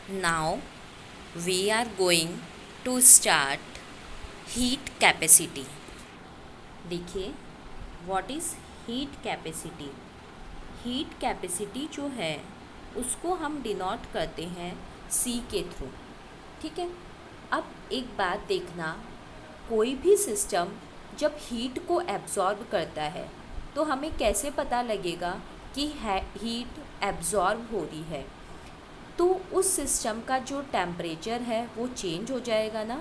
Now we are going to start heat capacity. देखिए, what is heat capacity? Heat capacity जो है उसको हम डिनोट करते हैं C के थ्रू। ठीक है, अब एक बात देखना, कोई भी सिस्टम जब हीट को एब्जॉर्ब करता है तो हमें कैसे पता लगेगा कि हीट एब्जॉर्ब हो रही है? तो उस सिस्टम का जो टेम्परेचर है वो चेंज हो जाएगा ना,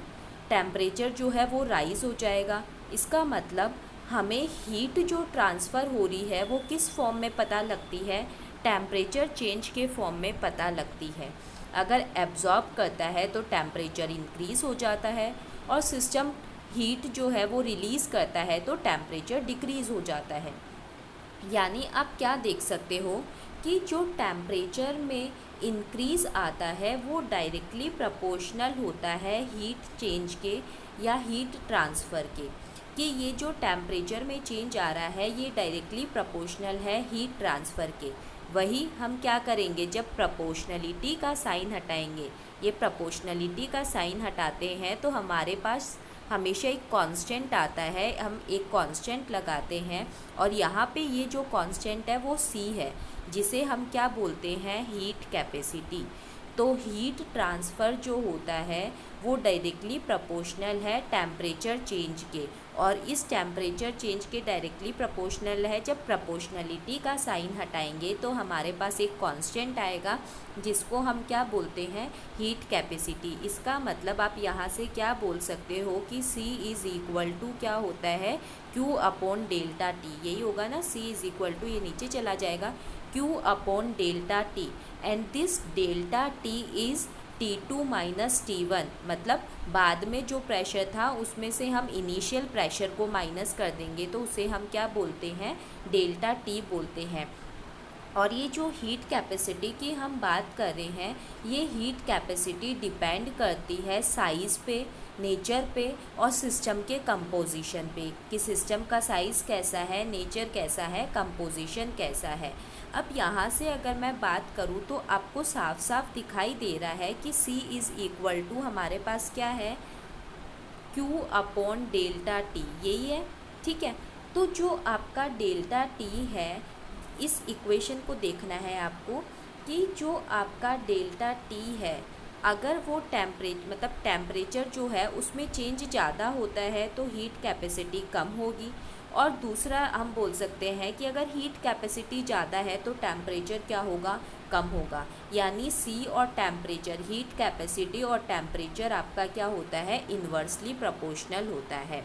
टेम्परेचर जो है वो राइज़ हो जाएगा। इसका मतलब हमें हीट जो ट्रांसफ़र हो रही है वो किस फॉर्म में पता लगती है? टेम्परेचर चेंज के फॉर्म में पता लगती है। अगर एब्जॉर्ब करता है तो टेम्परेचर इंक्रीज़ हो जाता है, और सिस्टम हीट जो है वो रिलीज़ करता है तो टेम्परेचर डिक्रीज़ हो जाता है। यानी आप क्या देख सकते हो कि जो टेम्परेचर में इंक्रीज़ आता है वो डायरेक्टली प्रोपोर्शनल होता है हीट चेंज के या हीट ट्रांसफ़र के, कि ये जो टेम्परेचर में चेंज आ रहा है ये डायरेक्टली प्रोपोर्शनल है हीट ट्रांसफ़र के। वही हम क्या करेंगे, जब प्रोपोर्शनलिटी का साइन हटाएंगे, ये प्रोपोर्शनलिटी का साइन हटाते हैं तो हमारे पास हमेशा एक कांस्टेंट आता है, हम एक कांस्टेंट लगाते हैं, और यहाँ पे ये जो कांस्टेंट है वो C है, जिसे हम क्या बोलते हैं, हीट कैपेसिटी। तो हीट ट्रांसफ़र जो होता है वो डायरेक्टली प्रोपोर्शनल है टेम्परेचर चेंज के, और इस टेम्परेचर चेंज के डायरेक्टली प्रोपोर्शनल है। जब प्रोपोर्शनलिटी का साइन हटाएंगे तो हमारे पास एक कांस्टेंट आएगा जिसको हम क्या बोलते हैं, हीट कैपेसिटी। इसका मतलब आप यहाँ से क्या बोल सकते हो कि C इज़ इक्वल टू क्या होता है, Q अपॉन डेल्टा T। यही होगा ना, C इज़ इक्वल टू, ये नीचे चला जाएगा, Q upon delta T, and this delta T is T2 minus T1। मतलब बाद में जो प्रेशर था उसमें से हम इनिशियल प्रेशर को माइनस कर देंगे तो उसे हम क्या बोलते हैं, डेल्टा T बोलते हैं। और ये जो हीट कैपेसिटी की हम बात कर रहे हैं, ये हीट कैपेसिटी डिपेंड करती है साइज़ पे, नेचर पे, और सिस्टम के कंपोजिशन पे, कि सिस्टम का साइज़ कैसा है, नेचर कैसा है, कंपोजिशन कैसा है। अब यहाँ से अगर मैं बात करूँ तो आपको साफ साफ दिखाई दे रहा है कि C इज़ इक्वल टू हमारे पास क्या है, Q अपॉन डेल्टा T, यही है। ठीक है, तो जो आपका डेल्टा T है, इस इक्वेशन को देखना है आपको कि जो आपका डेल्टा T है, अगर वो टेम्परेचर जो है उसमें चेंज ज़्यादा होता है तो हीट कैपेसिटी कम होगी, और दूसरा हम बोल सकते हैं कि अगर हीट कैपेसिटी ज़्यादा है तो टेम्परेचर क्या होगा, कम होगा। यानी C और टेम्परेचर, हीट कैपेसिटी और टेम्परेचर आपका क्या होता है, इन्वर्सली प्रोपोर्शनल होता है।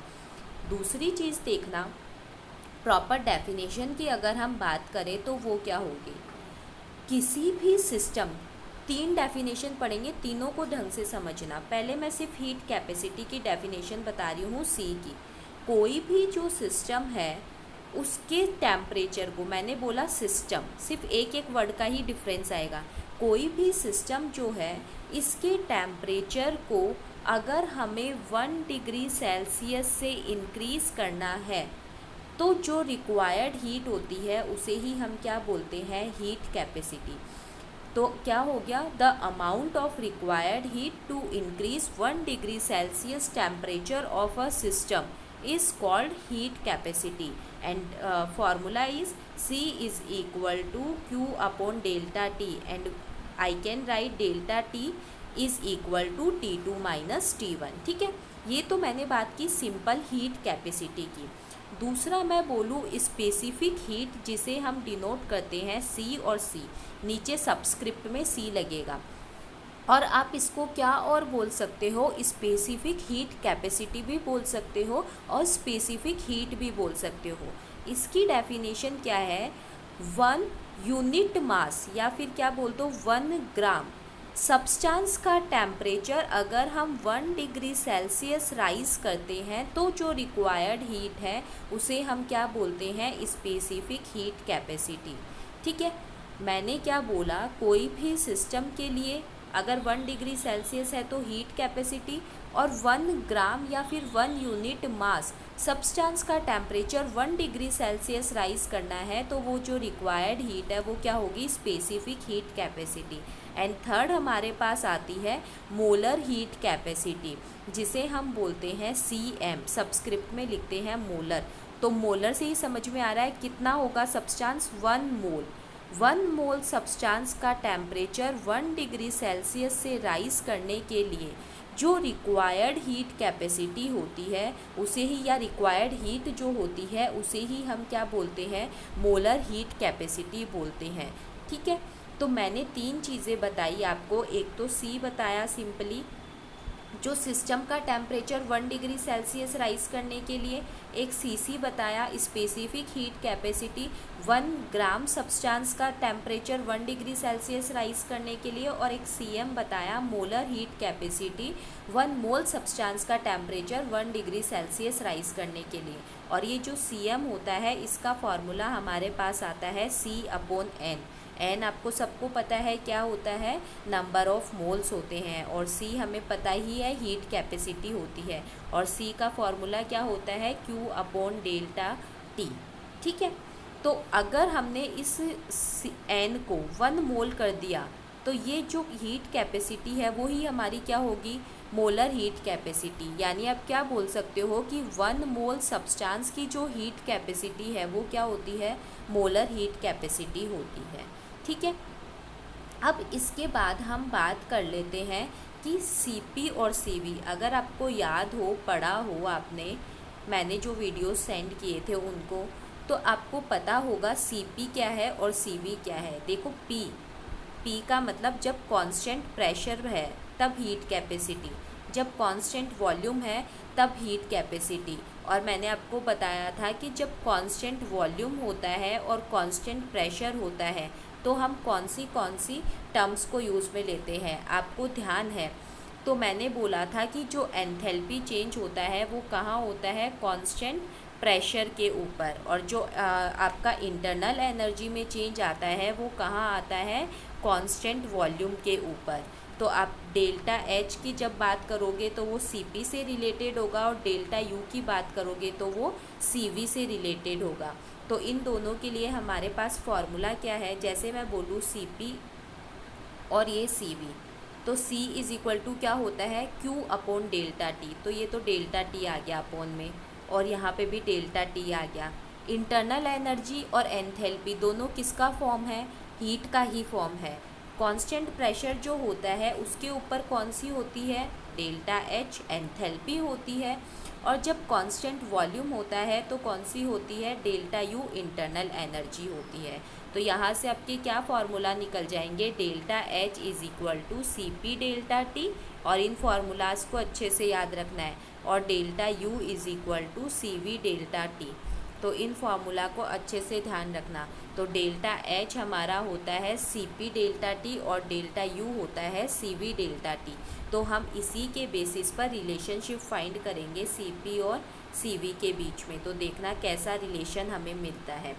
दूसरी चीज़ देखना, प्रॉपर डेफिनेशन की अगर हम बात करें तो वो क्या होगी, किसी भी सिस्टम, तीन डेफिनेशन पढ़ेंगे, तीनों को ढंग से समझना। पहले मैं सिर्फ हीट कैपेसिटी की डेफिनेशन बता रही हूँ C की। कोई भी जो सिस्टम है उसके टेम्परेचर को, मैंने बोला सिस्टम, सिर्फ एक एक वर्ड का ही डिफरेंस आएगा। कोई भी सिस्टम जो है इसके टेम्परेचर को अगर हमें 1 डिग्री सेल्सियस से इंक्रीज़ करना है तो जो रिक्वायर्ड हीट होती है उसे ही हम क्या बोलते हैं, हीट कैपेसिटी। तो क्या हो गया, the amount of required heat to increase 1 degree Celsius temperature of a system is called heat capacity, and formula is C is equal to Q upon delta T, and I can write delta T is equal to T2 minus T1। ठीक है, ये तो मैंने बात की simple heat capacity की। दूसरा मैं बोलूँ स्पेसिफिक हीट, जिसे हम डिनोट करते हैं C और C, नीचे सबस्क्रिप्ट में C लगेगा, और आप इसको क्या और बोल सकते हो, स्पेसिफिक हीट कैपेसिटी भी बोल सकते हो और स्पेसिफिक हीट भी बोल सकते हो। इसकी डेफिनेशन क्या है, 1 यूनिट मास, या फिर क्या बोल दो 1 ग्राम सब्सटेंस का टेम्परेचर अगर हम 1 डिग्री सेल्सियस राइज करते हैं तो जो रिक्वायर्ड हीट है उसे हम क्या बोलते हैं, स्पेसिफिक हीट कैपेसिटी। ठीक है, मैंने क्या बोला, कोई भी सिस्टम के लिए अगर 1 डिग्री सेल्सियस है तो हीट कैपेसिटी, और 1 ग्राम या फिर 1 यूनिट मास सब्सटेंस का टेम्परेचर 1 डिग्री सेल्सियस राइज करना है तो वो जो रिक्वायर्ड हीट है वो क्या होगी, specific heat capacity. And third हमारे पास आती है मोलर हीट कैपेसिटी, जिसे हम बोलते हैं CM, सबस्क्रिप्ट में लिखते हैं मोलर। तो मोलर से ही समझ में आ रहा है कितना होगा सब्सटेंस, 1 मोल। 1 मोल सब्सटेंस का टेम्परेचर 1 डिग्री सेल्सियस से राइज करने के लिए जो रिक्वायर्ड हीट कैपेसिटी होती है उसे ही, या रिक्वायर्ड हीट जो होती है उसे ही हम क्या बोलते हैं, मोलर हीट कैपेसिटी बोलते हैं। ठीक है, तो मैंने 3 चीज़ें बताई आपको। एक तो C बताया सिंपली, जो सिस्टम का टेम्परेचर 1 डिग्री सेल्सियस राइज करने के लिए, एक CC बताया स्पेसिफिक हीट कैपेसिटी 1 ग्राम सब्सटेंस का टेम्परेचर 1 डिग्री सेल्सियस राइज करने के लिए, और एक CM बताया मोलर हीट कैपेसिटी 1 मोल सब्सटेंस का टेम्परेचर 1 डिग्री सेल्सियस राइज करने के लिए। और ये जो CM होता है इसका फॉर्मूला हमारे पास आता है C/N। एन आपको सबको पता है क्या होता है, नंबर ऑफ मोल्स होते हैं, और C हमें पता ही है हीट कैपेसिटी होती है, और C का फॉर्मूला क्या होता है, Q/ΔT। ठीक है, तो अगर हमने इस N को 1 मोल कर दिया तो ये जो हीट कैपेसिटी है वो ही हमारी क्या होगी, मोलर हीट कैपेसिटी। यानी आप क्या बोल सकते हो कि 1 मोल सब्सटेंस की जो हीट कैपेसिटी है वो क्या होती है, मोलर हीट कैपेसिटी होती है। ठीक है, अब इसके बाद हम बात कर लेते हैं कि CP और CV। अगर आपको याद हो, पढ़ा हो आपने, मैंने जो वीडियो सेंड किए थे उनको, तो आपको पता होगा CP क्या है और CV क्या है। देखो P का मतलब जब कांस्टेंट प्रेशर है तब हीट कैपेसिटी, जब कांस्टेंट वॉल्यूम है तब हीट कैपेसिटी। और मैंने आपको बताया था कि जब कांस्टेंट वॉल्यूम होता है और कांस्टेंट प्रेशर होता है तो हम कौन सी टर्म्स को यूज़ में लेते हैं, आपको ध्यान है। तो मैंने बोला था कि जो एंथैल्पी चेंज होता है वो कहाँ होता है, कांस्टेंट प्रेशर के ऊपर, और जो आपका इंटरनल एनर्जी में चेंज आता है वो कहाँ आता है, कांस्टेंट वॉल्यूम के ऊपर। तो आप ΔH की जब बात करोगे तो वो CP से रिलेटेड होगा, और ΔU की बात करोगे तो वो CV से रिलेटेड होगा। तो इन दोनों के लिए हमारे पास फॉर्मूला क्या है, जैसे मैं बोलूँ CP और ये CV, तो C क्या होता है, Q/ΔT। तो ये तो ΔT आ गया अपॉन में, और यहाँ पे भी ΔT आ गया। इंटरनल एनर्जी और एंथैल्पी दोनों किसका फॉर्म है, हीट का ही फॉर्म है। कांस्टेंट प्रेशर जो होता है उसके ऊपर कौन सी होती है, ΔH एंथैल्पी होती है, और जब कांस्टेंट वॉल्यूम होता है तो कौन सी होती है, ΔU इंटरनल एनर्जी होती है। तो यहाँ से आपके क्या फार्मूला निकल जाएंगे, ΔH CP/ΔT, और इन फार्मूलाज को अच्छे से याद रखना है, और ΔU CV/ΔT। तो इन फार्मूला को अच्छे से ध्यान रखना। तो ΔH हमारा होता है CP/ΔT और ΔU होता है CV/ΔT। तो हम इसी के बेसिस पर रिलेशनशिप फाइंड करेंगे CP और CV के बीच में। तो देखना कैसा रिलेशन हमें मिलता है।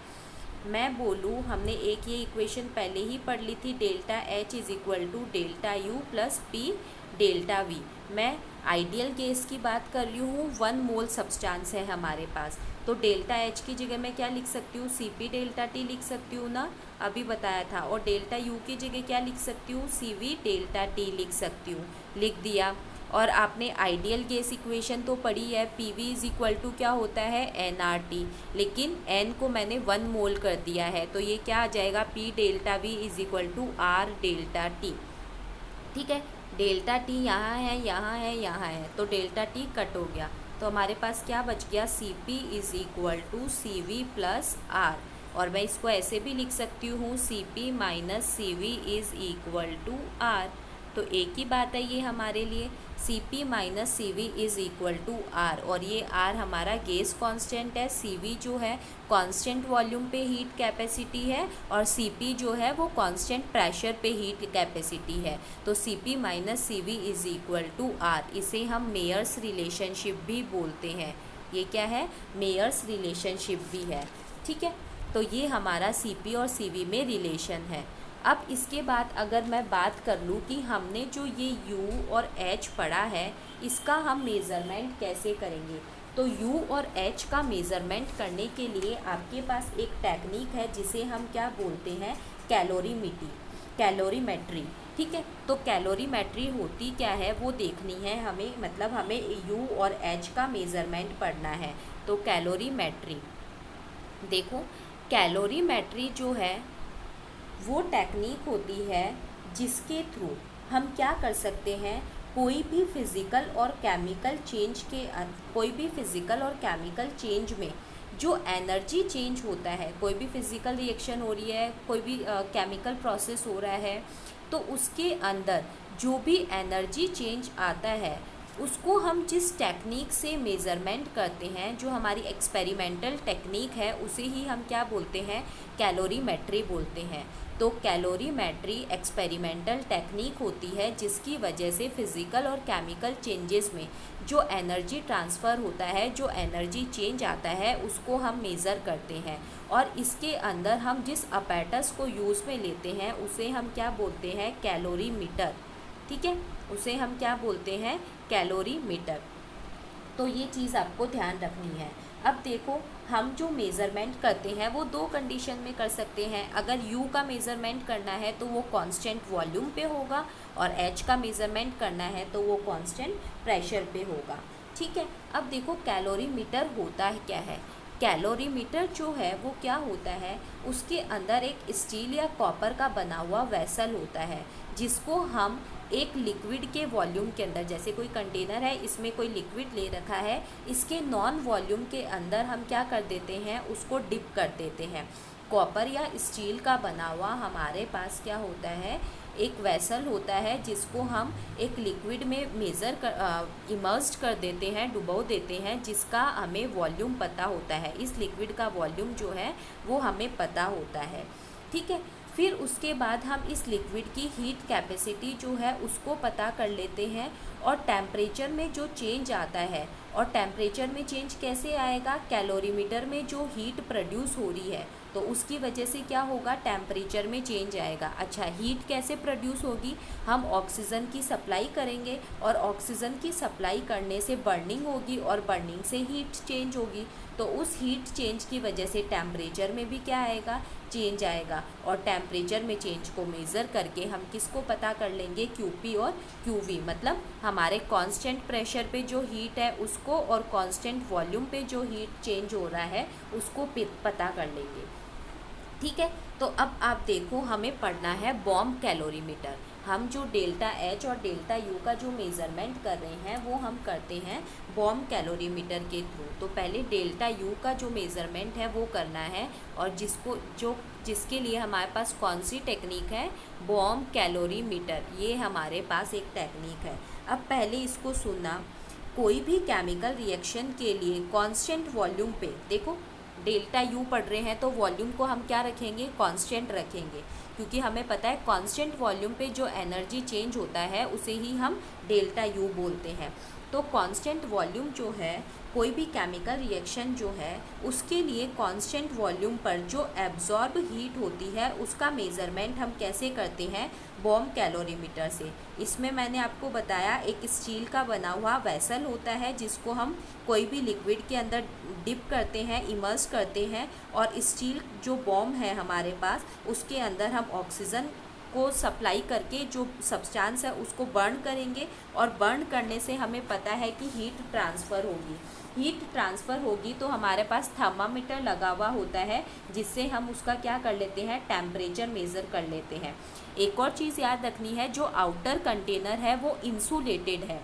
मैं बोलूँ, हमने एक ये इक्वेशन पहले ही पढ़ ली थी, ΔH ΔU + P/ΔV। मैं आइडियल केस की बात कर रही हूँ, 1 मोल सब्सटेंस है हमारे पास, तो ΔH की जगह मैं क्या लिख सकती हूँ, CP/ΔT लिख सकती हूँ ना, अभी बताया था। और ΔU की जगह क्या लिख सकती हूँ, CV/ΔT लिख सकती हूँ, लिख दिया। और आपने आइडियल केस इक्वेशन तो पढ़ी है, PV क्या होता है, nRT, लेकिन n को मैंने 1 मोल कर दिया है, तो ये क्या आ जाएगा, P/ΔV R/ΔT। ठीक है, ΔT यहाँ है, यहाँ है, यहाँ है, तो ΔT कट हो गया, तो हमारे पास क्या बच गया, CP = CV + R। और मैं इसको ऐसे भी लिख सकती हूँ, CP - CV = R। तो एक ही बात है ये हमारे लिए, CP - CV = R, और ये R हमारा गैस कांस्टेंट है, CV जो है कांस्टेंट वॉल्यूम पे हीट कैपेसिटी है, और CP जो है वो कांस्टेंट प्रेशर पे हीट कैपेसिटी है। तो CP - CV = R, इसे हम मेयर्स रिलेशनशिप भी बोलते हैं। ये क्या है, मेयर्स रिलेशनशिप भी है। ठीक है, तो ये हमारा CP और CV में रिलेशन है। अब इसके बाद अगर मैं बात कर लूँ कि हमने जो ये U और H पढ़ा है, इसका हम मेज़रमेंट कैसे करेंगे, तो U और H का मेज़रमेंट करने के लिए आपके पास एक टेक्निक है जिसे हम क्या बोलते हैं, कैलोरीमेट्री। ठीक है, तो कैलोरीमेट्री होती क्या है वो देखनी है हमें, मतलब हमें यू और एच का मेज़रमेंट पढ़ना है। तो कैलोरीमेट्री देखो, कैलोरीमेट्री जो है वो टेक्निक होती है जिसके थ्रू हम क्या कर सकते हैं, कोई भी फिज़िकल और केमिकल चेंज के कोई भी फिज़िकल और केमिकल चेंज में जो एनर्जी चेंज होता है, कोई भी फिज़िकल रिएक्शन हो रही है, कोई भी केमिकल प्रोसेस हो रहा है, तो उसके अंदर जो भी एनर्जी चेंज आता है उसको हम जिस टेक्निक से मेज़रमेंट करते हैं, जो हमारी एक्सपेरिमेंटल टेक्निक है, उसे ही हम क्या बोलते हैं, कैलोरीमेट्री बोलते हैं। तो कैलोरीमेट्री एक्सपेरिमेंटल टेक्निक होती है जिसकी वजह से फिज़िकल और केमिकल चेंजेस में जो एनर्जी ट्रांसफ़र होता है, जो एनर्जी चेंज आता है, उसको हम मेज़र करते हैं। और इसके अंदर हम जिस अपैरेटस को यूज़ में लेते हैं उसे हम क्या बोलते हैं, कैलोरीमीटर। ठीक है, उसे हम क्या बोलते हैं, कैलोरीमीटर। तो ये चीज़ आपको ध्यान रखनी है। अब देखो, हम जो मेज़रमेंट करते हैं वो दो कंडीशन में कर सकते हैं। अगर U का मेज़रमेंट करना है तो वो कांस्टेंट वॉल्यूम पे होगा, और H का मेज़रमेंट करना है तो वो कांस्टेंट प्रेशर पे होगा। ठीक है, अब देखो कैलोरीमीटर होता है क्या है। कैलोरीमीटर जो है वो क्या होता है, उसके अंदर एक स्टील या कॉपर का बना हुआ वेसल होता है जिसको हम एक लिक्विड के वॉल्यूम के अंदर, जैसे कोई कंटेनर है, इसमें कोई लिक्विड ले रखा है, इसके नॉन वॉल्यूम के अंदर हम क्या कर देते हैं, उसको डिप कर देते हैं। कॉपर या स्टील का बना हुआ हमारे पास क्या होता है, एक वेसल होता है जिसको हम एक लिक्विड में इमर्स्ड कर देते हैं, डुबो देते हैं, जिसका हमें वॉल्यूम पता होता है। इस लिक्विड का वॉल्यूम जो है वो हमें पता होता है। ठीक है, फिर उसके बाद हम इस लिक्विड की हीट कैपेसिटी जो है उसको पता कर लेते हैं, और टेम्परेचर में जो चेंज आता है, और टेम्परेचर में चेंज कैसे आएगा, कैलोरीमीटर में जो हीट प्रोड्यूस हो रही है तो उसकी वजह से क्या होगा, टेम्परेचर में चेंज आएगा। अच्छा, हीट कैसे प्रोड्यूस होगी, हम ऑक्सीजन की सप्लाई करेंगे, और ऑक्सीजन की सप्लाई करने से बर्निंग होगी, और बर्निंग से हीट चेंज होगी। तो उस हीट चेंज की वजह से टेम्परेचर में भी क्या आएगा, चेंज आएगा। और टेम्परेचर में चेंज को मेज़र करके हम किसको पता कर लेंगे, QP और QV, मतलब हमारे कांस्टेंट प्रेशर पे जो हीट है उसको, और कांस्टेंट वॉल्यूम पे जो हीट चेंज हो रहा है उसको पता कर लेंगे। ठीक है, तो अब आप देखो, हमें पढ़ना है बॉम्ब कैलोरीमीटर। हम जो डेल्टा H और डेल्टा U का जो मेज़रमेंट कर रहे हैं वो हम करते हैं बॉम्ब कैलोरीमीटर के थ्रू। तो पहले डेल्टा U का जो मेज़रमेंट है वो करना है, और जिसके लिए हमारे पास कौन सी टेक्निक है, बॉम्ब कैलोरीमीटर। ये हमारे पास एक टेक्निक है। अब पहले इसको सुनना, कोई भी केमिकल रिएक्शन के लिए कांस्टेंट वॉल्यूम पे, देखो डेल्टा U पढ़ रहे हैं तो वॉल्यूम को हम क्या रखेंगे, कांस्टेंट रखेंगे, क्योंकि हमें पता है कांस्टेंट वॉल्यूम पे जो एनर्जी चेंज होता है उसे ही हम डेल्टा U बोलते हैं। तो कांस्टेंट वॉल्यूम जो है, कोई भी केमिकल रिएक्शन जो है उसके लिए कांस्टेंट वॉल्यूम पर जो एब्जॉर्ब हीट होती है उसका मेज़रमेंट हम कैसे करते हैं, बॉम्ब कैलोरीमीटर से। इसमें मैंने आपको बताया, एक स्टील का बना हुआ वेसल होता है जिसको हम कोई भी लिक्विड के अंदर डिप करते हैं, इमर्स करते हैं, और स्टील जो बॉम्ब है हमारे पास उसके अंदर हम ऑक्सीजन को सप्लाई करके जो सब्सटेंस है उसको बर्न करेंगे, और बर्न करने से हमें पता है कि हीट ट्रांसफ़र होगी। हीट ट्रांसफ़र होगी तो हमारे पास थर्मामीटर लगा हुआ होता है जिससे हम उसका क्या कर लेते हैं, टेम्परेचर मेज़र कर लेते हैं। एक और चीज़ याद रखनी है, जो आउटर कंटेनर है वो इंसुलेटेड है।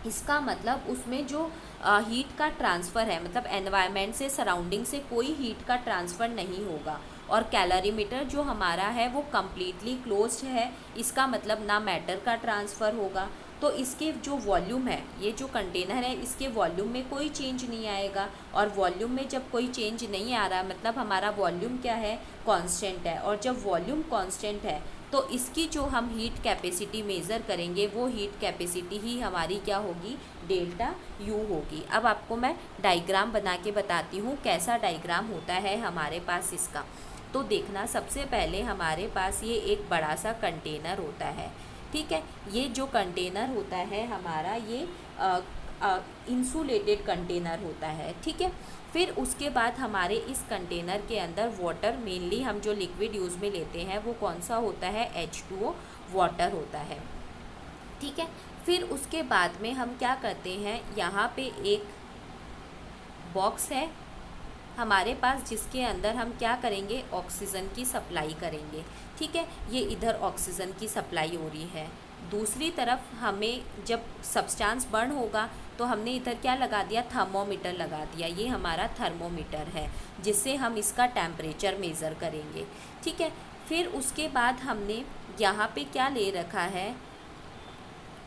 इसका मतलब उसमें जो हीट का ट्रांसफ़र है, मतलब एनवायरनमेंट से, सराउंडिंग से कोई हीट का ट्रांसफ़र नहीं होगा। और कैलोरीमीटर जो हमारा है वो कम्प्लीटली क्लोज्ड है, इसका मतलब ना मैटर का ट्रांसफ़र होगा। तो इसके जो वॉल्यूम है, ये जो कंटेनर है, इसके वॉल्यूम में कोई चेंज नहीं आएगा। और वॉल्यूम में जब कोई चेंज नहीं आ रहा, मतलब हमारा वॉल्यूम क्या है, कांस्टेंट है। और जब वॉल्यूम कांस्टेंट है तो इसकी जो हम हीट कैपेसिटी मेज़र करेंगे वो हीट कैपेसिटी ही हमारी क्या होगी, डेल्टा U होगी। अब आपको मैं डायग्राम बना के बताती हूँ कैसा डायग्राम होता है हमारे पास इसका। तो देखना, सबसे पहले हमारे पास ये एक बड़ा सा कंटेनर होता है। ठीक है, ये जो कंटेनर होता है हमारा, ये इंसुलेटेड कंटेनर होता है, ठीक है। फिर उसके बाद हमारे इस कंटेनर के अंदर वाटर, मेनली हम जो लिक्विड यूज़ में लेते हैं वो कौन सा होता है, H2O वाटर होता है, ठीक है। फिर उसके बाद में हम क्या करते हैं, यहाँ पे एक बॉक्स है हमारे पास जिसके अंदर हम क्या करेंगे, ऑक्सीजन की सप्लाई करेंगे, ठीक है। ये इधर ऑक्सीजन की सप्लाई हो रही है। दूसरी तरफ हमें जब सब्सटेंस बर्न होगा तो हमने इधर क्या लगा दिया, थर्मोमीटर लगा दिया। ये हमारा थर्मोमीटर है जिससे हम इसका टेम्परेचर मेज़र करेंगे, ठीक है। फिर उसके बाद हमने यहाँ पे क्या ले रखा है,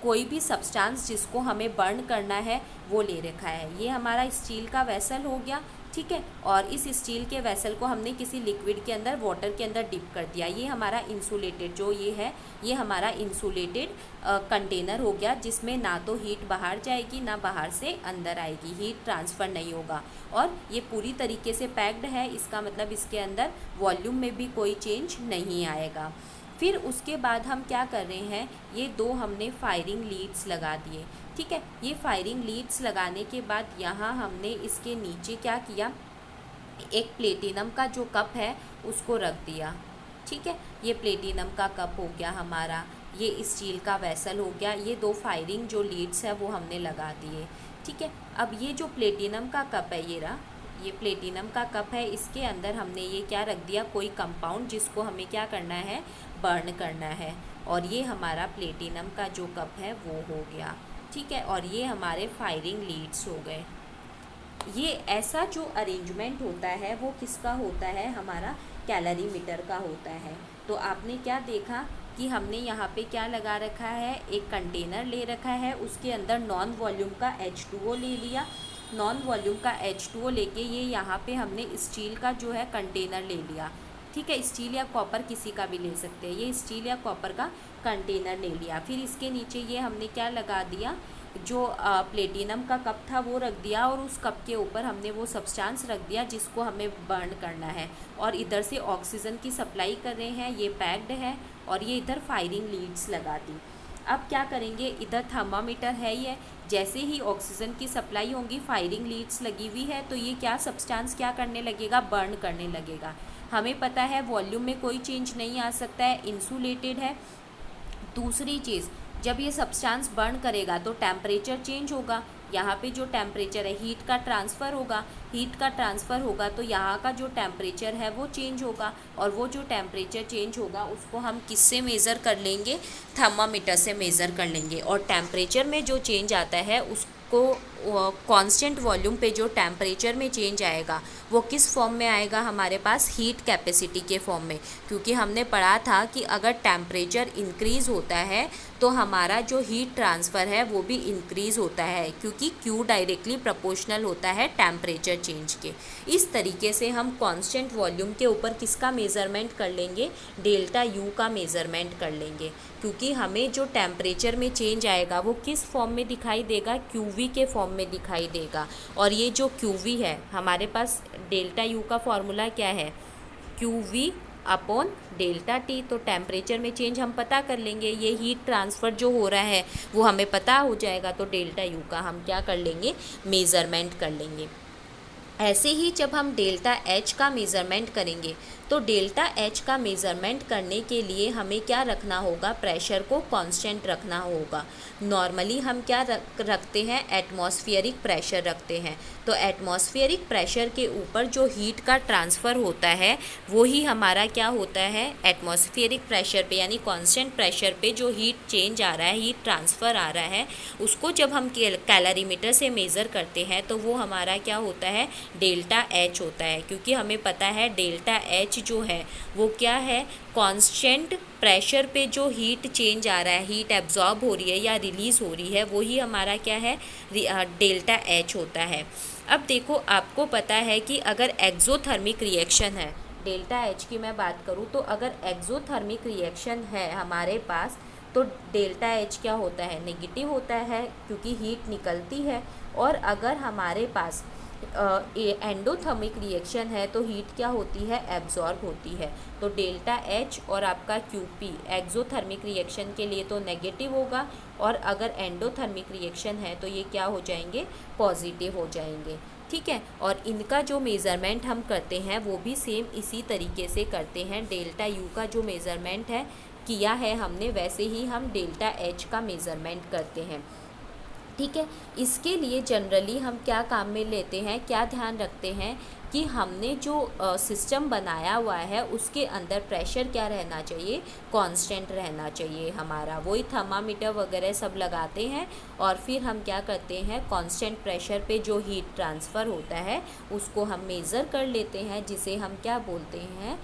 कोई भी सब्सटेंस जिसको हमें बर्न करना है वो ले रखा है। ये हमारा स्टील का वेसल हो गया, ठीक है। और इस स्टील के वेसल को हमने किसी लिक्विड के अंदर, वाटर के अंदर डिप कर दिया। ये हमारा इंसुलेटेड जो ये है, ये हमारा इंसुलेटेड कंटेनर हो गया जिसमें ना तो हीट बाहर जाएगी ना बाहर से अंदर आएगी, हीट ट्रांसफ़र नहीं होगा। और ये पूरी तरीके से पैक्ड है, इसका मतलब इसके अंदर वॉल्यूम में भी कोई चेंज नहीं आएगा। फिर उसके बाद हम क्या कर रहे हैं, ये दो हमने फायरिंग लीड्स लगा दिए, ठीक है। ये फायरिंग लीड्स लगाने के बाद यहाँ हमने इसके नीचे क्या किया, एक प्लेटिनम का जो कप है उसको रख दिया, ठीक है। ये प्लेटिनम का कप हो गया हमारा, ये स्टील का वेसल हो गया, ये दो फायरिंग जो लीड्स है वो हमने लगा दिए, ठीक है। अब ये जो प्लेटिनम का कप है, ये रहा, ये प्लेटिनम का कप है, इसके अंदर हमने ये क्या रख दिया, कोई कंपाउंड जिसको हमें क्या करना है, बर्न करना है। और ये हमारा प्लेटिनम का जो कप है वो हो गया, ठीक है। और ये हमारे फायरिंग लीड्स हो गए। ये ऐसा जो अरेंजमेंट होता है वो किसका होता है, हमारा कैलोरीमीटर का होता है। तो आपने क्या देखा कि हमने यहाँ पे क्या लगा रखा है, एक कंटेनर ले रखा है, उसके अंदर नॉन वॉल्यूम का H2O ले लिया। नॉन वॉल्यूम का H2O लेके ये यहाँ पे हमने स्टील का जो है कंटेनर ले लिया, ठीक है। स्टील या कॉपर किसी का भी ले सकते हैं, ये स्टील या कॉपर का कंटेनर ले लिया। फिर इसके नीचे ये हमने क्या लगा दिया, जो प्लेटिनम का कप था वो रख दिया, और उस कप के ऊपर हमने वो सब्सटेंस रख दिया जिसको हमें बर्न करना है। और इधर से ऑक्सीजन की सप्लाई कर रहे हैं, ये पैक्ड है, और ये इधर फायरिंग लीड्स लगा दी। अब क्या करेंगे, इधर थर्मामीटर है, ये जैसे ही ऑक्सीजन की सप्लाई होगी, फायरिंग लीड्स लगी हुई है, तो ये क्या सब्सटेंस क्या करने लगेगा, बर्न करने लगेगा। हमें पता है वॉल्यूम में कोई चेंज नहीं आ सकता है, इंसुलेटेड है। दूसरी चीज़, जब ये सब्सटेंस बर्न करेगा तो टेम्परेचर चेंज होगा। यहाँ पे जो टेम्परेचर है, हीट का ट्रांसफ़र होगा, हीट का ट्रांसफ़र होगा तो यहाँ का जो टेम्परेचर है वो चेंज होगा। और वो जो टेम्परेचर चेंज होगा उसको हम किससे मेज़र कर लेंगे, थर्मामीटर से मेज़र कर लेंगे। और टेम्परेचर में जो चेंज आता है उसको कांस्टेंट वॉल्यूम पे जो टेम्परेचर में चेंज आएगा वो किस फॉर्म में आएगा, हमारे पास हीट कैपेसिटी के फॉर्म में। क्योंकि हमने पढ़ा था कि अगर टेम्परेचर इंक्रीज़ होता है तो हमारा जो हीट ट्रांसफ़र है वो भी इंक्रीज़ होता है, क्योंकि Q डायरेक्टली प्रोपोर्शनल होता है टेम्परेचर चेंज के। इस तरीके से हम कांस्टेंट वॉल्यूम के ऊपर किसका मेज़रमेंट कर लेंगे, डेल्टा U का मेज़रमेंट कर लेंगे। क्योंकि हमें जो टेम्परेचर में चेंज आएगा वो किस फॉर्म में दिखाई देगा, QV के फॉर्म में दिखाई देगा। और ये जो QV है, हमारे पास डेल्टा U का फॉर्मूला क्या है, QV अपॉन डेल्टा T। तो टेम्परेचर में चेंज हम पता कर लेंगे, ये हीट ट्रांसफ़र जो हो रहा है वो हमें पता हो जाएगा, तो डेल्टा U का हम क्या कर लेंगे, मेज़रमेंट कर लेंगे। ऐसे ही जब हम डेल्टा H का मेज़रमेंट करेंगे तो डेल्टा H का मेज़रमेंट करने के लिए हमें क्या रखना होगा, प्रेशर को कांस्टेंट रखना होगा। नॉर्मली हम क्या रखते हैं, एटमॉस्फेरिक प्रेशर रखते हैं। तो एटमॉस्फेरिक प्रेशर के ऊपर जो हीट का ट्रांसफ़र होता है वो ही हमारा क्या होता है, एटमॉस्फेरिक प्रेशर पे यानी कांस्टेंट प्रेशर पे जो हीट चेंज आ रहा है, हीट ट्रांसफ़र आ रहा है, उसको जब हम कैलोरीमीटर से मेज़र करते हैं तो वो हमारा क्या होता है, डेल्टा H होता है। क्योंकि हमें पता है डेल्टा H जो है वो क्या है, कांस्टेंट प्रेशर पे जो हीट चेंज आ रहा है, हीट एब्जॉर्ब हो रही है या रिलीज़ हो रही है, वही हमारा क्या है, डेल्टा H होता है। अब देखो, आपको पता है कि अगर एक्सोथर्मिक रिएक्शन है, डेल्टा H की मैं बात करूँ तो अगर एक्सोथर्मिक रिएक्शन है हमारे पास तो डेल्टा H क्या होता है, नेगेटिव होता है, क्योंकि हीट निकलती है। और अगर हमारे पास एंडोथर्मिक रिएक्शन है तो हीट क्या होती है, एब्जॉर्ब होती है। तो डेल्टा एच और आपका क्यूपी एक्सोथर्मिक रिएक्शन के लिए तो नेगेटिव होगा, और अगर एंडोथर्मिक रिएक्शन है तो ये क्या हो जाएंगे, पॉजिटिव हो जाएंगे। ठीक है, और इनका जो मेज़रमेंट हम करते हैं वो भी सेम इसी तरीके से करते हैं। डेल्टा यू का जो मेज़रमेंट है किया है हमने, वैसे ही हम डेल्टा एच का मेज़रमेंट करते हैं। ठीक है, इसके लिए जनरली हम क्या काम में लेते हैं, क्या ध्यान रखते हैं कि हमने जो सिस्टम बनाया हुआ है उसके अंदर प्रेशर क्या रहना चाहिए, कांस्टेंट रहना चाहिए हमारा। वही थर्मामीटर वगैरह सब लगाते हैं और फिर हम क्या करते हैं, कांस्टेंट प्रेशर पे जो हीट ट्रांसफ़र होता है उसको हम मेज़र कर लेते हैं, जिसे हम क्या बोलते हैं,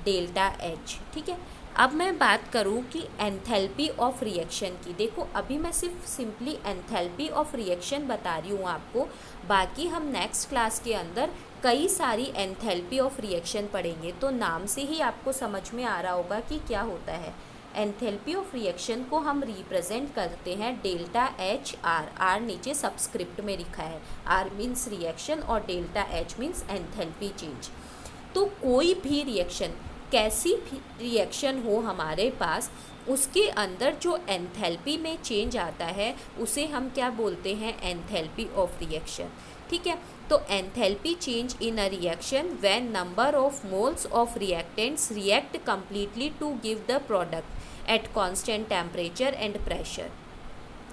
डेल्टा एच। ठीक है, अब मैं बात करूं कि एंथैल्पी ऑफ रिएक्शन की। देखो अभी मैं सिर्फ सिंपली एंथैल्पी ऑफ रिएक्शन बता रही हूँ आपको, बाकी हम नेक्स्ट क्लास के अंदर कई सारी एंथैल्पी ऑफ रिएक्शन पढ़ेंगे। तो नाम से ही आपको समझ में आ रहा होगा कि क्या होता है। एंथैल्पी ऑफ रिएक्शन को हम रिप्रेजेंट करते हैं डेल्टा एच आर, आर नीचे सबस्क्रिप्ट में लिखा है, आर मीन्स रिएक्शन और delta H means enthalpy change. तो कोई भी रिएक्शन, कैसी भी रिएक्शन हो हमारे पास, उसके अंदर जो एंथैल्पी में चेंज आता है उसे हम क्या बोलते हैं, एंथैल्पी ऑफ रिएक्शन। ठीक है, तो enthalpy change in a reaction when number of moles of reactants react completely to give the product at constant temperature and pressure.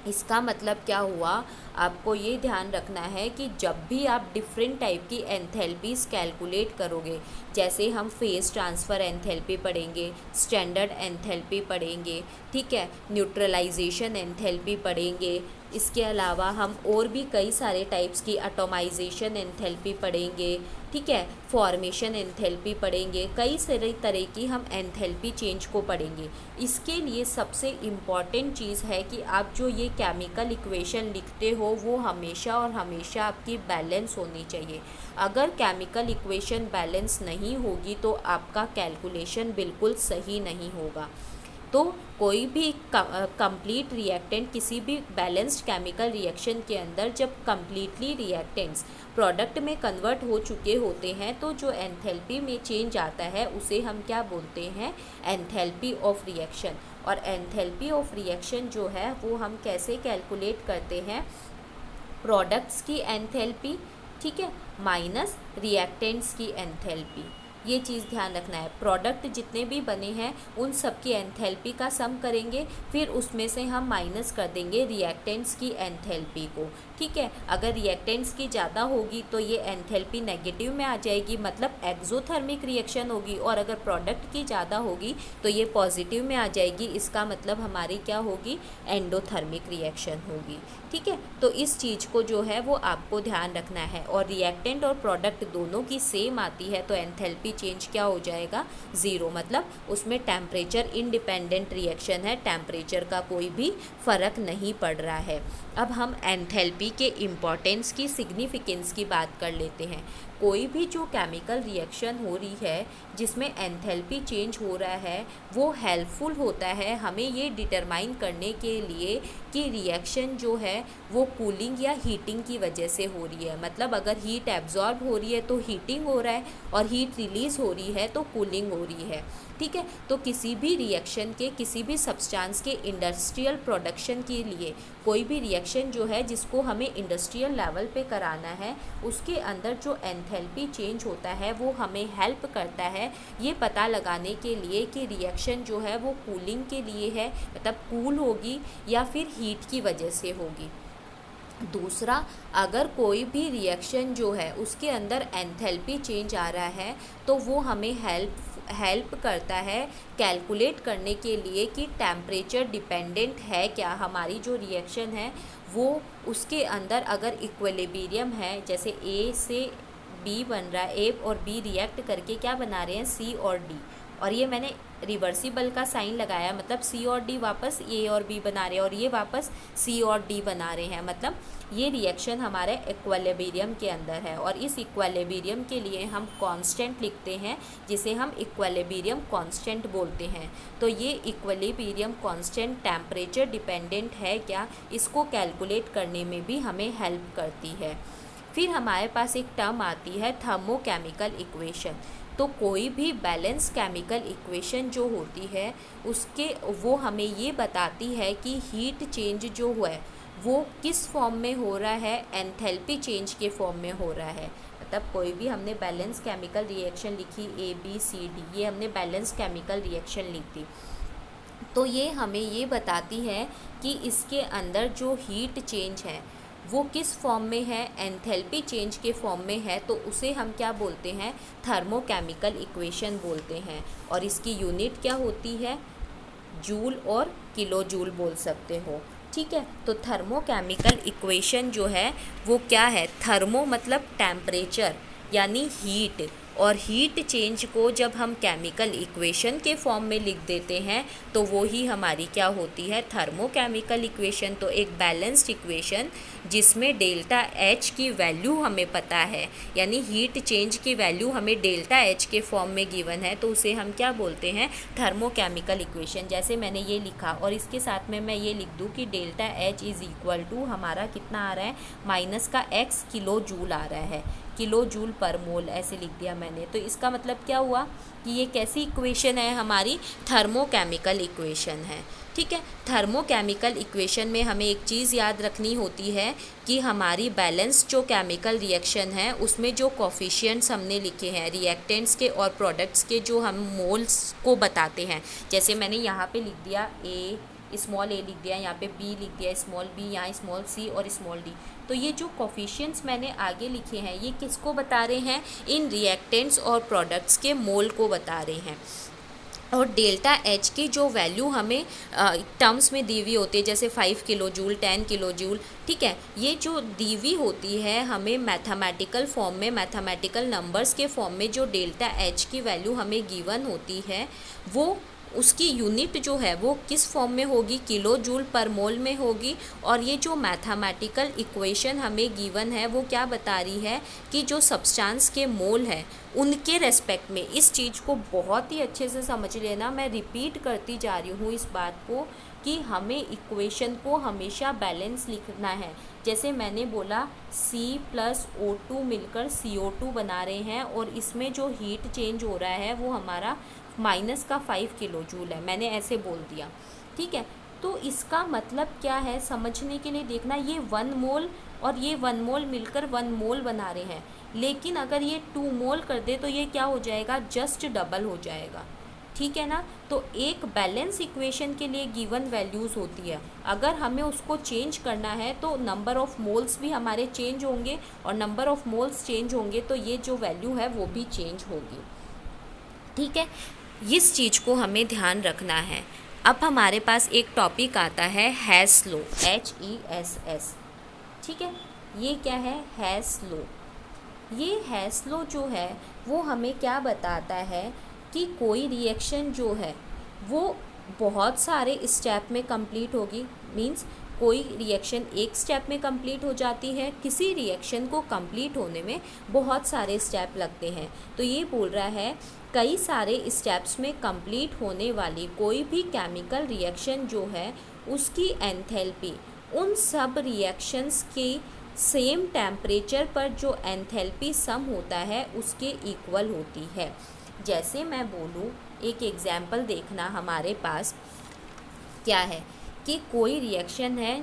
इसका मतलब क्या हुआ, आपको ये ध्यान रखना है कि जब भी आप डिफरेंट टाइप की एंथैल्पीज़ कैलकुलेट करोगे, जैसे हम फेज ट्रांसफ़र एंथैल्पी पढ़ेंगे, स्टैंडर्ड एंथैल्पी पढ़ेंगे, ठीक है, न्यूट्रलाइजेशन एंथैल्पी पढ़ेंगे, इसके अलावा हम और भी कई सारे टाइप्स की एटोमाइजेशन एंथैल्पी पढ़ेंगे, ठीक है, फॉर्मेशन एंथैल्पी पढ़ेंगे, कई सारे तरह की हम एंथैल्पी चेंज को पढ़ेंगे। इसके लिए सबसे इम्पॉर्टेंट चीज़ है कि आप जो ये केमिकल इक्वेशन लिखते हो वो हमेशा और हमेशा आपकी बैलेंस होनी चाहिए। अगर केमिकल इक्वेशन बैलेंस नहीं होगी तो आपका कैलकुलेशन बिल्कुल सही नहीं होगा। तो कोई भी कंप्लीट रिएक्टेंट किसी भी बैलेंस्ड केमिकल रिएक्शन के अंदर जब कंप्लीटली रिएक्टेंट्स प्रोडक्ट में कन्वर्ट हो चुके होते हैं तो जो एंथैल्पी में चेंज आता है उसे हम क्या बोलते हैं, एंथैल्पी ऑफ रिएक्शन। और एंथैल्पी ऑफ रिएक्शन जो है वो हम कैसे कैलकुलेट करते हैं, प्रोडक्ट्स की एंथैल्पी, ठीक है, माइनस रिएक्टेंट्स की एंथैल्पी। ये चीज़ ध्यान रखना है। प्रोडक्ट जितने भी बने हैं उन सब की एंथैल्पी का सम करेंगे, फिर उसमें से हम माइनस कर देंगे रिएक्टेंट्स की एंथैल्पी को। ठीक है, अगर रिएक्टेंट्स की ज़्यादा होगी तो ये एंथैल्पी नेगेटिव में आ जाएगी, मतलब एक्सोथर्मिक रिएक्शन होगी, और अगर प्रोडक्ट की ज़्यादा होगी तो ये पॉजिटिव में आ जाएगी, इसका मतलब हमारी क्या होगी, एंडोथर्मिक रिएक्शन होगी। ठीक है, तो इस चीज़ को जो है वो आपको ध्यान रखना है। और रिएक्टेंट और प्रोडक्ट दोनों की सेम आती है तो एंथैल्पी चेंज क्या हो जाएगा, ज़ीरो, मतलब उसमें टेम्परेचर इंडिपेंडेंट रिएक्शन है, टेम्परेचर का कोई भी फ़र्क नहीं पड़ रहा है। अब हम एंथैल्पी के इम्पॉर्टेंस की, सिग्निफिकेंस की बात कर लेते हैं। कोई भी जो केमिकल रिएक्शन हो रही है जिसमें एंथैल्पी चेंज हो रहा है वो हेल्पफुल होता है हमें ये डिटरमाइन करने के लिए कि रिएक्शन जो है वो कूलिंग या हीटिंग की वजह से हो रही है। मतलब अगर हीट एब्जॉर्ब हो रही है तो हीटिंग हो रहा है, और हीट रिलीज़ हो रही है तो कूलिंग हो रही है। ठीक है, तो किसी भी रिएक्शन के, किसी भी सब्सटेंस के इंडस्ट्रियल प्रोडक्शन के लिए, कोई भी रिएक्शन जो है जिसको हमें इंडस्ट्रियल लेवल पे कराना है, उसके अंदर जो एंथैल्पी चेंज होता है वो हमें हेल्प करता है ये पता लगाने के लिए कि रिएक्शन जो है वो कूलिंग के लिए है, मतलब कूल होगी या फिर हीट की वजह से होगी। दूसरा, अगर कोई भी रिएक्शन जो है उसके अंदर एंथैल्पी चेंज आ रहा है तो वो हमें हेल्प करता है कैलकुलेट करने के लिए कि टेम्परेचर डिपेंडेंट है क्या हमारी जो रिएक्शन है वो, उसके अंदर अगर इक्विलिब्रियम है, जैसे ए से बी बन रहा है, ए और बी रिएक्ट करके क्या बना रहे हैं, सी और डी, और ये मैंने रिवर्सिबल का साइन लगाया, मतलब सी और डी वापस ए और बी बना रहे हैं और ये वापस सी और डी बना रहे हैं, मतलब ये रिएक्शन हमारे इक्विलिब्रियम के अंदर है। और इस इक्विलिब्रियम के लिए हम कांस्टेंट लिखते हैं जिसे हम इक्विलिब्रियम कांस्टेंट बोलते हैं। तो ये इक्विलिब्रियम कांस्टेंट टेम्परेचर डिपेंडेंट है क्या, इसको कैलकुलेट करने में भी हमें हेल्प करती है। फिर हमारे पास एक टर्म आती है थर्मोकेमिकल इक्वेशन। तो कोई भी बैलेंस केमिकल इक्वेशन जो होती है उसके वो हमें ये बताती है कि हीट चेंज जो है वो किस फॉर्म में हो रहा है, एंथैल्पी चेंज के फॉर्म में हो रहा है। मतलब कोई भी हमने बैलेंस केमिकल रिएक्शन लिखी ABCD, ये हमने बैलेंस केमिकल रिएक्शन लिख दी, तो ये हमें ये बताती है कि इसके अंदर जो हीट चेंज है वो किस फॉर्म में है, एंथैल्पी चेंज के फॉर्म में है, तो उसे हम क्या बोलते हैं, थर्मोकेमिकल इक्वेशन बोलते हैं। और इसकी यूनिट क्या होती है, जूल और किलो जूल बोल सकते हो। ठीक है, तो थर्मोकेमिकल इक्वेशन जो है वो क्या है, थर्मो मतलब टेम्परेचर यानी हीट, और हीट चेंज को जब हम केमिकल इक्वेशन के फॉर्म में लिख देते हैं तो वो ही हमारी क्या होती है, थर्मोकेमिकल इक्वेशन। तो एक बैलेंस्ड इक्वेशन जिसमें डेल्टा H की वैल्यू हमें पता है, यानी हीट चेंज की वैल्यू हमें डेल्टा H के फॉर्म में गिवन है, तो उसे हम क्या बोलते हैं, थर्मोकेमिकल इक्वेशन। जैसे मैंने ये लिखा और इसके साथ में मैं ये लिख दूँ कि delta H is equal to हमारा कितना आ रहा है, माइनस का x किलो जूल आ रहा है, किलो जूल पर मोल ऐसे लिख दिया मैंने। तो इसका मतलब क्या हुआ कि ये कैसी इक्वेशन है, हमारी थर्मोकेमिकल इक्वेशन है। ठीक है, थर्मोकेमिकल इक्वेशन में हमें एक चीज़ याद रखनी होती है कि हमारी बैलेंस जो केमिकल रिएक्शन है उसमें जो कोफिशिएंट्स हमने लिखे हैं रिएक्टेंट्स के और प्रोडक्ट्स के, जो हम मोल्स को बताते हैं, जैसे मैंने यहाँ पे लिख दिया स्मॉल a लिख दिया, यहाँ पे b लिख दिया, स्मॉल b, यहाँ स्मॉल c और स्मॉल d। तो ये जो कोफिशिएंट्स मैंने आगे लिखे हैं ये किसको बता रहे हैं, इन रिएक्टेंट्स और प्रोडक्ट्स के मोल को बता रहे हैं। और डेल्टा H की जो वैल्यू हमें टर्म्स में दी हुई होती है, जैसे 5 किलो जूल, 10 किलो जूल, ठीक है, ये जो दी हुई होती है हमें मैथमेटिकल फॉर्म में, मैथमेटिकल नंबर्स के फॉर्म में जो डेल्टा H की वैल्यू हमें गिवन होती है वो उसकी यूनिट जो है वो किस फॉर्म में होगी, किलो जूल पर मोल में होगी। और ये जो मैथमेटिकल इक्वेशन हमें गिवन है वो क्या बता रही है कि जो सब्सटेंस के मोल है उनके रेस्पेक्ट में, इस चीज़ को बहुत ही अच्छे से समझ लेना, मैं रिपीट करती जा रही हूँ इस बात को कि हमें इक्वेशन को हमेशा बैलेंस लिखना है। जैसे मैंने बोला C+O2 मिलकर CO2 बना रहे हैं और इसमें जो हीट चेंज हो रहा है वो हमारा माइनस का 5 किलो जूल है, मैंने ऐसे बोल दिया। ठीक है, तो इसका मतलब क्या है समझने के लिए देखना, ये 1 मोल और ये 1 मोल मिलकर 1 मोल बना रहे हैं, लेकिन अगर ये 2 मोल कर दे तो ये क्या हो जाएगा, जस्ट डबल हो जाएगा। ठीक है ना, तो एक बैलेंस इक्वेशन के लिए गिवन वैल्यूज़ होती है, अगर हमें उसको चेंज करना है तो नंबर ऑफ़ मोल्स भी हमारे चेंज होंगे, और नंबर ऑफ़ मोल्स चेंज होंगे तो ये जो वैल्यू है वो भी चेंज होगी। ठीक है, इस चीज़ को हमें ध्यान रखना है। अब हमारे पास एक टॉपिक आता है हेस लॉ, HESS। ठीक है, ये क्या है, हेस लॉ। ये हेस लॉ जो है वो हमें क्या बताता है कि कोई रिएक्शन जो है वो बहुत सारे स्टेप में कंप्लीट होगी। मींस कोई रिएक्शन एक स्टेप में कंप्लीट हो जाती है, किसी रिएक्शन को कंप्लीट होने में बहुत सारे स्टेप लगते हैं। तो ये बोल रहा है कई सारे स्टेप्स में कंप्लीट होने वाली कोई भी केमिकल रिएक्शन जो है उसकी एंथैल्पी उन सब रिएक्शंस की सेम टेम्परेचर पर जो एंथैल्पी सम होता है उसके इक्वल होती है। जैसे मैं बोलूँ, एक एग्जाम्पल देखना, हमारे पास क्या है कि कोई रिएक्शन है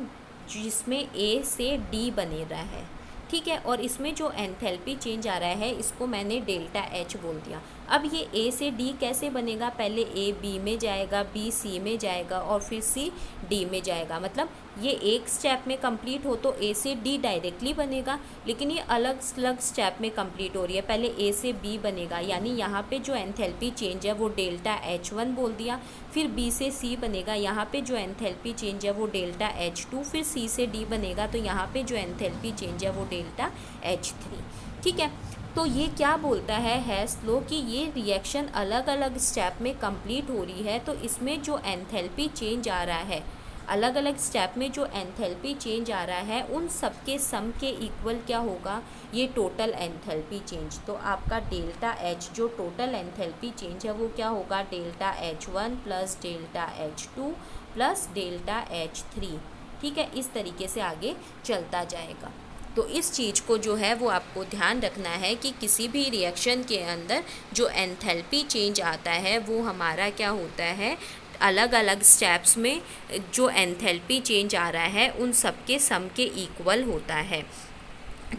जिसमें A से D बने रहा है, ठीक है, और इसमें जो एंथैल्पी चेंज आ रहा है इसको मैंने डेल्टा H बोल दिया। अब ये A से D कैसे बनेगा, पहले A B में जाएगा, B C में जाएगा और फिर C D में जाएगा। मतलब ये एक स्टेप में कंप्लीट हो तो A से D डायरेक्टली बनेगा, लेकिन ये अलग अलग स्टेप में कंप्लीट हो रही है, पहले A से B बनेगा, यानी यहाँ पे जो एंथैल्पी चेंज है वो डेल्टा H1 बोल दिया। फिर B से C बनेगा, यहाँ पे जो एंथैल्पी चेंज है वो डेल्टा H2। फिर C से D बनेगा तो यहाँ पे जो एंथैल्पी चेंज है वो डेल्टा H3। ठीक है, तो ये क्या बोलता है हेस लॉ कि ये रिएक्शन अलग अलग स्टेप में कंप्लीट हो रही है, तो इसमें जो एंथैल्पी चेंज आ रहा है, अलग अलग स्टेप में जो एंथैल्पी चेंज आ रहा है उन सब के सम के इक्वल क्या होगा, ये टोटल एंथैल्पी चेंज। तो आपका डेल्टा H जो टोटल एंथैल्पी चेंज है वो क्या होगा, delta H1 plus delta H2 plus delta H3। ठीक है, इस तरीके से आगे चलता जाएगा। तो इस चीज़ को जो है वो आपको ध्यान रखना है कि किसी भी रिएक्शन के अंदर जो एंथैल्पी चेंज आता है वो हमारा क्या होता है, अलग अलग स्टेप्स में जो एंथैल्पी चेंज आ रहा है उन सब के सम के इक्वल होता है।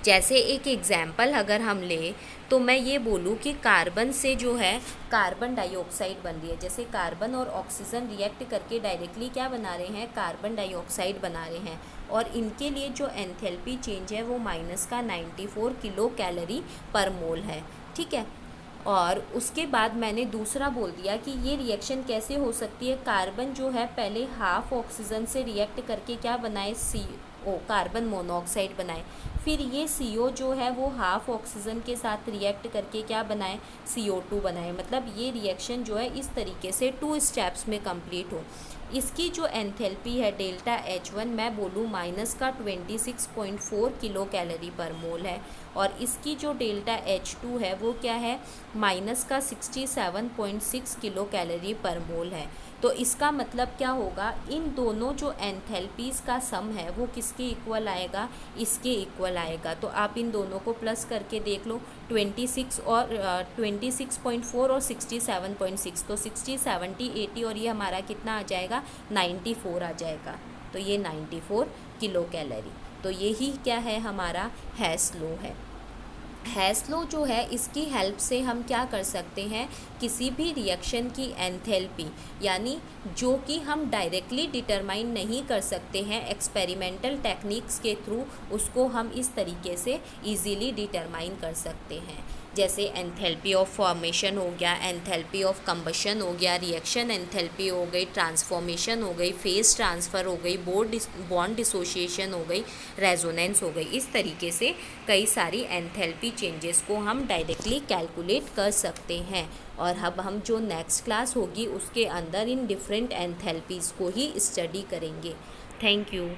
जैसे एक एग्ज़ाम्पल अगर हम लें तो मैं ये बोलूँ कि कार्बन से जो है कार्बन डाइऑक्साइड बन रही है। जैसे कार्बन और ऑक्सीजन रिएक्ट करके डायरेक्टली क्या बना रहे हैं, कार्बन डाइऑक्साइड बना रहे हैं, और इनके लिए जो एंथैल्पी चेंज है वो माइनस का 94 किलो कैलोरी पर मोल है। ठीक है, और उसके बाद मैंने दूसरा बोल दिया कि ये रिएक्शन कैसे हो सकती है। कार्बन जो है पहले हाफ ऑक्सीजन से रिएक्ट करके क्या बनाए, CO कार्बन मोनोऑक्साइड बनाए, फिर ये CO जो है वो हाफ ऑक्सीजन के साथ रिएक्ट करके क्या बनाए, CO2 बनाए। मतलब ये रिएक्शन जो है इस तरीके से 2 स्टेप्स में कंप्लीट हो। इसकी जो एंथैल्पी है डेल्टा H1 मैं बोलूँ माइनस का 26.4 किलो कैलोरी पर मोल है, और इसकी जो डेल्टा H2 है वो क्या है, माइनस का 67.6 किलो कैलोरी पर मोल है। तो इसका मतलब क्या होगा, इन दोनों जो एंथैल्पीज़ का सम है वो किसके इक्वल आएगा, इसके इक्वल आएगा। तो आप इन दोनों को प्लस करके देख लो, 26 और 26.4 और 67.6, तो 60 70 80 और ये हमारा कितना आ जाएगा, 94 आ जाएगा। तो ये 94 किलो कैलोरी। तो यही क्या है, हमारा हेस लॉ है। हेस लॉ जो है इसकी हेल्प से हम क्या कर सकते हैं, किसी भी रिएक्शन की एंथैल्पी, यानी जो कि हम डायरेक्टली डिटरमाइन नहीं कर सकते हैं एक्सपेरिमेंटल टेक्निक्स के थ्रू, उसको हम इस तरीके से इजीली डिटरमाइन कर सकते हैं। जैसे एंथैल्पी ऑफ फॉर्मेशन हो गया, एंथैल्पी ऑफ कंबशन हो गया, रिएक्शन एंथैल्पी हो गई, ट्रांसफॉर्मेशन हो गई, फेज ट्रांसफ़र हो गई, बॉन्ड डिसोसिएशन हो गई, रेजोनेंस हो गई। इस तरीके से कई सारी एंथैल्पी चेंजेस को हम डायरेक्टली कैलकुलेट कर सकते हैं। और अब हम जो नेक्स्ट क्लास होगी उसके अंदर इन डिफरेंट एंथैल्पीज़ को ही स्टडी करेंगे। Thank you.